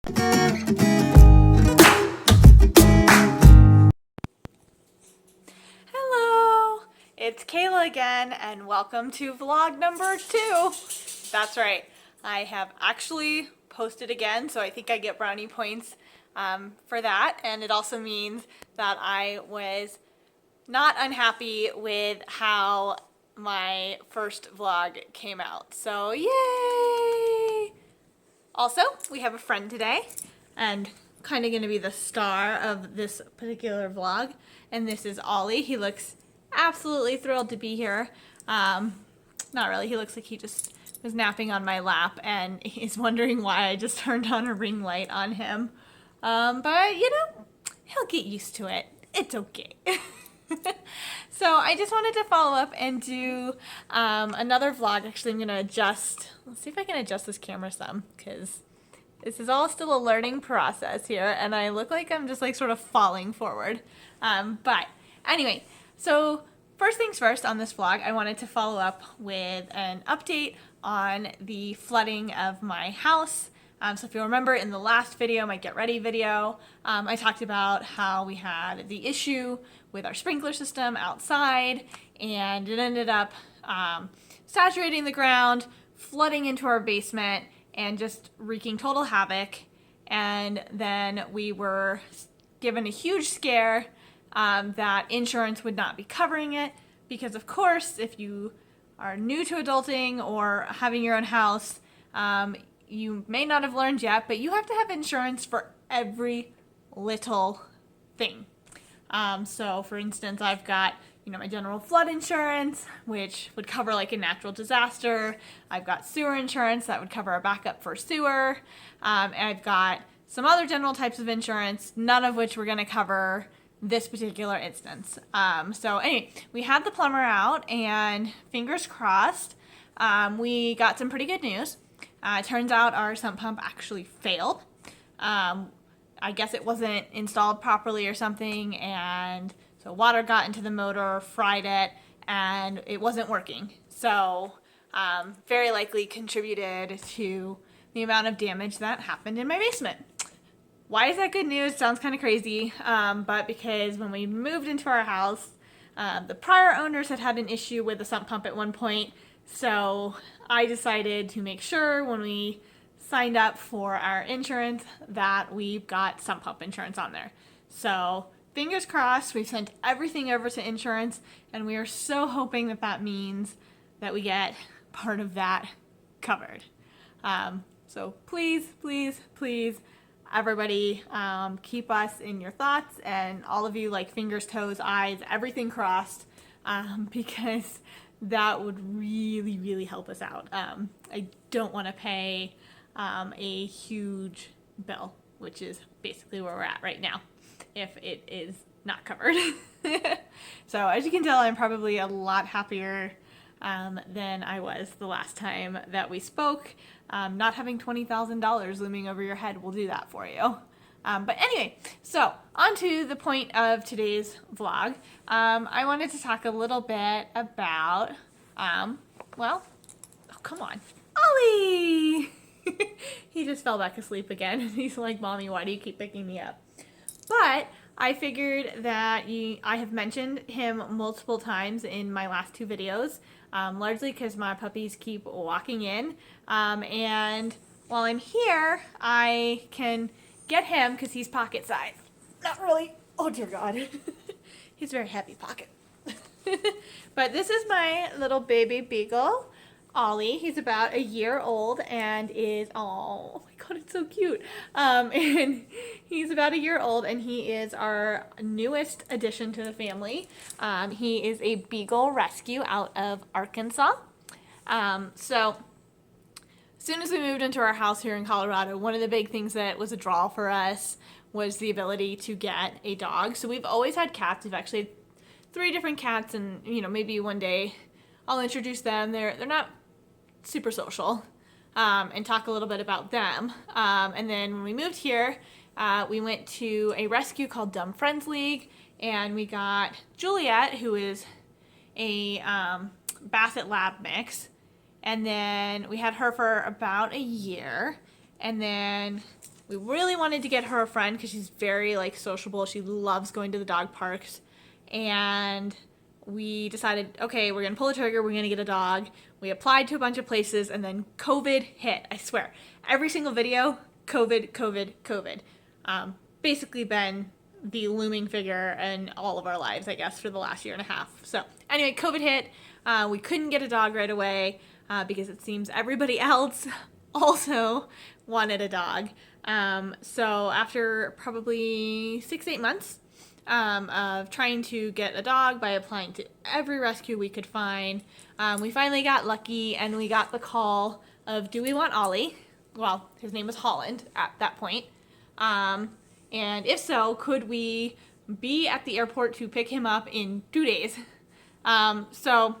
Hello, it's Kayla again, and welcome to vlog number 2. That's right, I have actually posted again, so I think I get brownie points for that, and it also means that I was not unhappy with how my first vlog came out, so yay! Also, we have a friend today, and kind of going to be the star of this particular vlog, and this is Ollie. He looks absolutely thrilled to be here. Not really, he looks like he just was napping on my lap, and he's wondering why I just turned on a ring light on him. But, you know, he'll get used to it. It's okay. So I just wanted to follow up and do another vlog. Actually, I'm going to adjust. Let's see if I can adjust this camera some, because this is all still a learning process here, and I look like I'm just like sort of falling forward. But anyway, so first things first on this vlog, I wanted to follow up with an update on the flooding of my house. So if you remember in the last video, my get ready video, I talked about how we had the issue with our sprinkler system outside, and it ended up saturating the ground, flooding into our basement, and just wreaking total havoc. And then we were given a huge scare that insurance would not be covering it, because of course, if you are new to adulting or having your own house, you may not have learned yet, but you have to have insurance for every little thing. So for instance, I've got, my general flood insurance, which would cover like a natural disaster. I've got sewer insurance that would cover a backup for sewer. And I've got some other general types of insurance, none of which we're going to cover this particular instance. So anyway, we had the plumber out, and fingers crossed, we got some pretty good news. It turns out our sump pump actually failed. I guess it wasn't installed properly or something, and so water got into the motor, fried it, and it wasn't working. So very likely contributed to the amount of damage that happened in my basement. Why is that good news? Sounds kind of crazy, but because when we moved into our house, the prior owners had an issue with the sump pump at one point, so I decided to make sure when we signed up for our insurance that we've got sump pump insurance on there. So fingers crossed, we've sent everything over to insurance, and we are so hoping that that means that we get part of that covered. So please, please, please, everybody, keep us in your thoughts, and all of you, like fingers, toes, eyes, everything crossed, because that would really, really help us out. I don't want to pay a huge bill, which is basically where we're at right now, if it is not covered. So as you can tell, I'm probably a lot happier than I was the last time that we spoke. Not having $20,000 looming over your head will do that for you. But anyway, so on to the point of today's vlog. I wanted to talk a little bit about, well, oh, come on, Ollie! He just fell back asleep again. He's like, Mommy, why do you keep picking me up? But I figured that I have mentioned him multiple times in my last 2 videos, largely because my puppies keep walking in. And while I'm here, I can get him because he's pocket size. Not really. Oh, dear God. He's a very heavy pocket. But this is my little baby beagle, Ollie. He's about a year old and is, oh my God, it's so cute. And he's about a year old, and he is our newest addition to the family. He is a beagle rescue out of Arkansas. So as soon as we moved into our house here in Colorado, one of the big things that was a draw for us was the ability to get a dog. So we've always had cats. We've actually had 3 different cats, and maybe one day I'll introduce them. They're not super social, and talk a little bit about them. And then when we moved here, we went to a rescue called Dumb Friends League, and we got Juliet, who is a Basset Lab mix. And then we had her for about a year, and then We really wanted to get her a friend because she's very like sociable. She loves going to the dog parks. And we decided, okay, we're going to pull the trigger. We're going to get a dog. We applied to a bunch of places and then COVID hit. I swear. Every single video, COVID, COVID, COVID. Basically been the looming figure in all of our lives, I guess, for the last year and a half. So anyway, COVID hit. We couldn't get a dog right away because it seems everybody else also wanted a dog. So after probably 6-8 months of trying to get a dog by applying to every rescue we could find, we finally got lucky and we got the call of, do we want Ollie? Well, his name was Holland at that point. And if so, could we be at the airport to pick him up in 2 days? So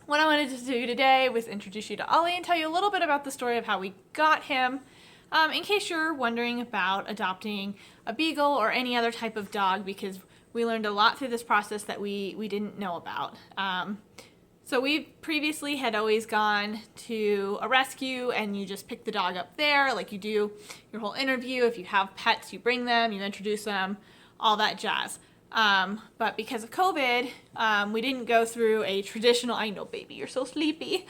what I wanted to do today was introduce you to Ollie and tell you a little bit about the story of how we got him, in case you're wondering about adopting a beagle or any other type of dog, because we learned a lot through this process that we didn't know about. So we previously had always gone to a rescue and you just pick the dog up there, like you do your whole interview. If you have pets, you bring them, you introduce them, all that jazz. But because of COVID, we didn't go through a traditional, I know baby, you're so sleepy.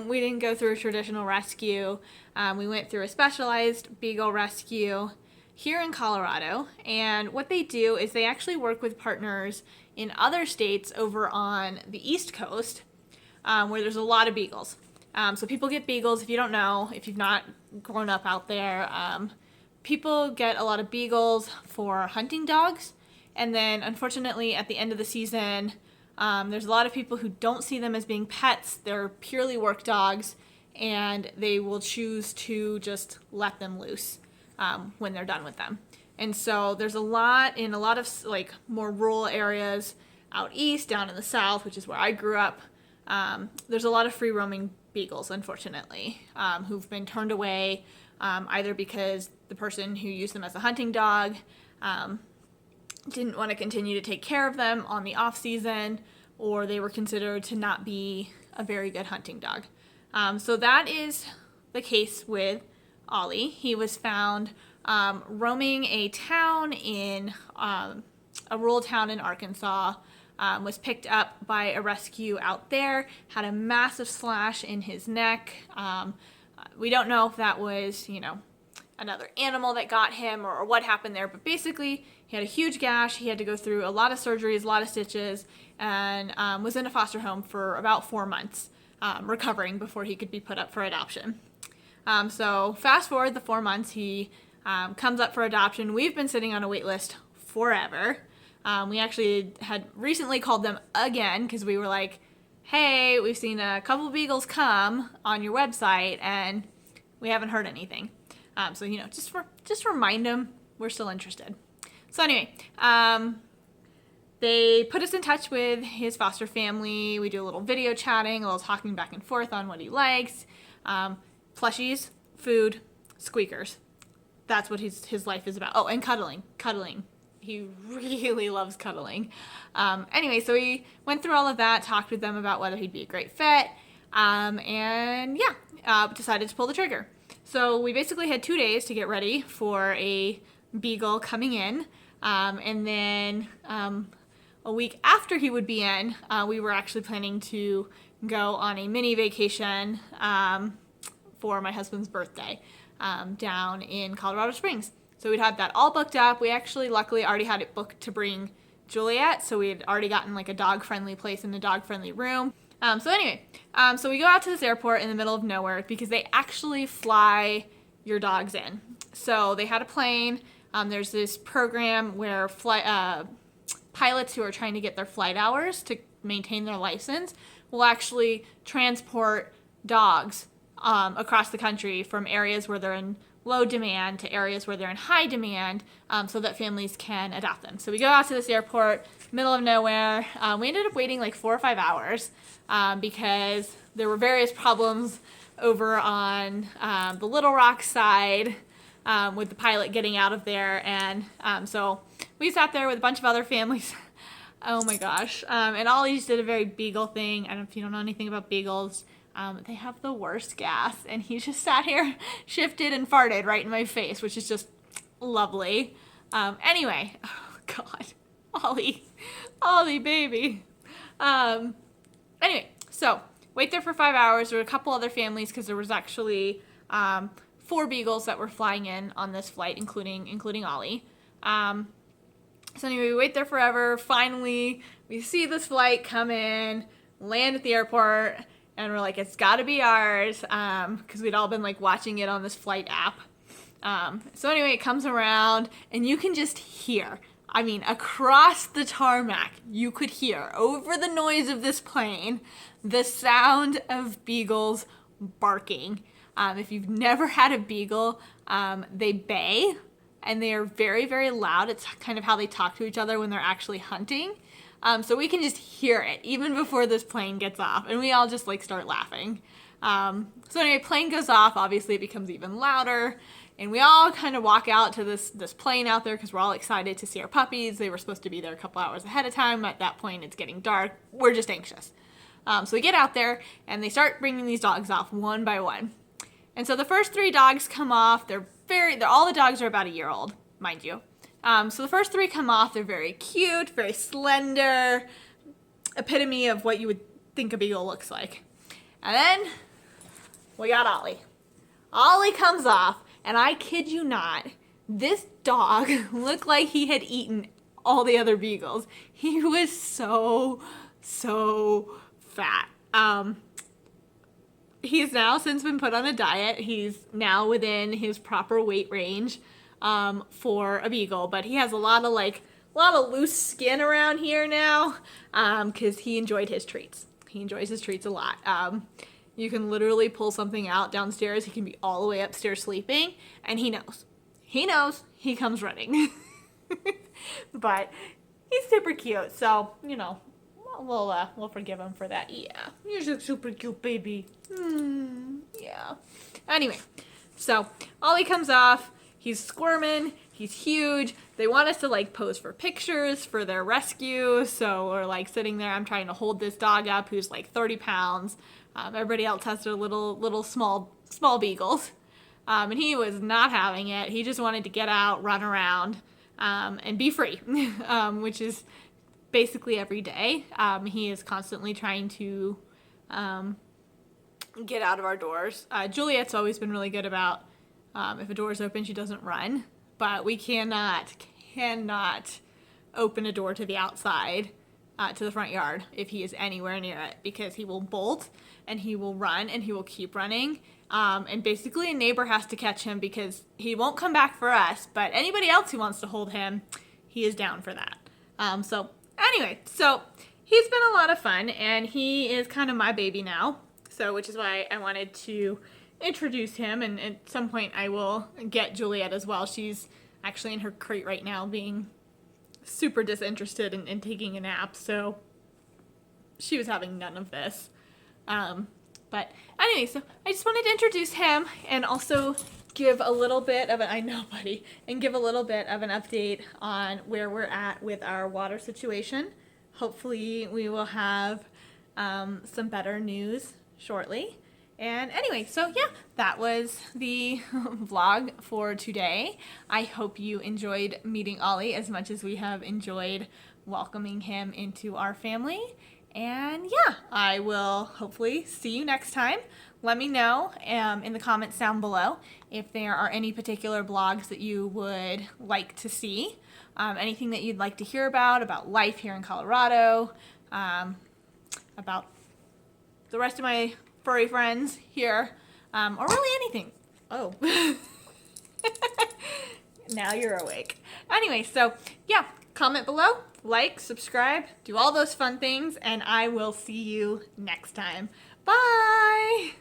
We didn't go through a traditional rescue. We went through a specialized beagle rescue here in Colorado. And what they do is they actually work with partners in other states over on the East Coast, where there's a lot of beagles. So people get beagles. If you don't know, if you've not grown up out there, people get a lot of beagles for hunting dogs. And then unfortunately at the end of the season, there's a lot of people who don't see them as being pets. They're purely work dogs and they will choose to just let them loose when they're done with them. And so there's a lot in a lot of like more rural areas out east, down in the south, which is where I grew up. There's a lot of free roaming beagles, unfortunately, who've been turned away either because the person who used them as a hunting dog didn't want to continue to take care of them on the off season, or they were considered to not be a very good hunting dog. So that is the case with Ollie. He was found roaming a town in a rural town in Arkansas, was picked up by a rescue out there, had a massive slash in his neck. We don't know if that was, another animal that got him or what happened there, but basically he had a huge gash. He had to go through a lot of surgeries, a lot of stitches, and was in a foster home for about 4 months, recovering before he could be put up for adoption. So fast forward the 4 months, he comes up for adoption. We've been sitting on a wait list forever. We actually had recently called them again because we were like, hey, we've seen a couple beagles come on your website and we haven't heard anything. So, just remind them we're still interested. So anyway, they put us in touch with his foster family. We do a little video chatting, a little talking back and forth on what he likes. Plushies, food, squeakers. That's what his life is about. Oh, and cuddling. He really loves cuddling. Anyway, so we went through all of that, talked with them about whether he'd be a great fit, decided to pull the trigger. So we basically had 2 days to get ready for a beagle coming in, and then a week after he would be in, we were actually planning to go on a mini vacation for my husband's birthday down in Colorado Springs. So we'd had that all booked up. We actually luckily already had it booked to bring Juliet, so we had already gotten like a dog-friendly place in a dog-friendly room. So we go out to this airport in the middle of nowhere because they actually fly your dogs in. So they had a plane. There's this program where pilots who are trying to get their flight hours to maintain their license will actually transport dogs across the country from areas where they're in low demand to areas where they're in high demand, so that families can adopt them. So we go out to this airport, middle of nowhere. We ended up waiting like 4 or 5 hours because there were various problems over on the Little Rock side with the pilot getting out of there. And so we sat there with a bunch of other families. Oh my gosh. And Ollie just did a very beagle thing. I don't know if you don't know anything about beagles. They have the worst gas, and he just sat here, shifted, and farted right in my face, which is just lovely. Anyway, oh God, Ollie, baby. Anyway, so wait there for 5 hours. There were a couple other families because there was actually 4 beagles that were flying in on this flight, including Ollie. So anyway, we wait there forever. Finally, we see this flight come in, land at the airport, and we're like, it's got to be ours, because we'd all been like watching it on this flight app. So anyway, it comes around, and you can just hear, I mean, across the tarmac, you could hear, over the noise of this plane, the sound of beagles barking. If you've never had a beagle, they bay, and they are very, very loud. It's kind of how they talk to each other when they're actually hunting. So we can just hear it even before this plane gets off, and we all just like start laughing. So anyway, plane goes off. Obviously, it becomes even louder, and we all kind of walk out to this plane out there because we're all excited to see our puppies. They were supposed to be there a couple hours ahead of time. At that point, it's getting dark. We're just anxious. So we get out there, and they start bringing these dogs off one by one. And so the first 3 dogs come off. All the dogs are about a year old, mind you. So the first 3 come off. They're very cute, very slender, epitome of what you would think a beagle looks like. And then we got Ollie. Ollie comes off, and I kid you not, this dog looked like he had eaten all the other beagles. He was so fat. He's now since been put on a diet. He's now within his proper weight range for a beagle, but he has a lot of loose skin around here now because he enjoyed his treats. He enjoys his treats a lot. You can literally pull something out downstairs. He can be all the way upstairs sleeping, and he knows. He comes running. But he's super cute, so, you know, we'll forgive him for that. Yeah, you're a super cute baby. Yeah. Anyway, so Ollie comes off. He's squirming. He's huge. They want us to like pose for pictures for their rescue. So we're like sitting there. I'm trying to hold this dog up who's like 30 pounds. Everybody else has their little small beagles. And he was not having it. He just wanted to get out, run around, and be free, which is basically every day. He is constantly trying to get out of our doors. Juliet's always been really good about if a door is open, she doesn't run. But we cannot open a door to the outside, to the front yard if he is anywhere near it, because he will bolt and he will run and he will keep running. And basically a neighbor has to catch him because he won't come back for us, but anybody else who wants to hold him, he is down for that. So anyway, so he's been a lot of fun, and he is kind of my baby now. So, which is why I wanted to introduce him, and at some point I will get Juliet as well. She's actually in her crate right now being super disinterested in taking a nap, so she was having none of this. But anyway, so I just wanted to introduce him and also give a little bit of give a little bit of an update on where we're at with our water situation. Hopefully we will have some better news shortly. And anyway, so yeah, that was the vlog for today. I hope you enjoyed meeting Ollie as much as we have enjoyed welcoming him into our family. And yeah, I will hopefully see you next time. Let me know in the comments down below if there are any particular blogs that you would like to see, anything that you'd like to hear about life here in Colorado, about the rest of my furry friends here, or really anything. Oh. Now you're awake. Anyway, so yeah, comment below, like, subscribe, do all those fun things, and I will see you next time. Bye!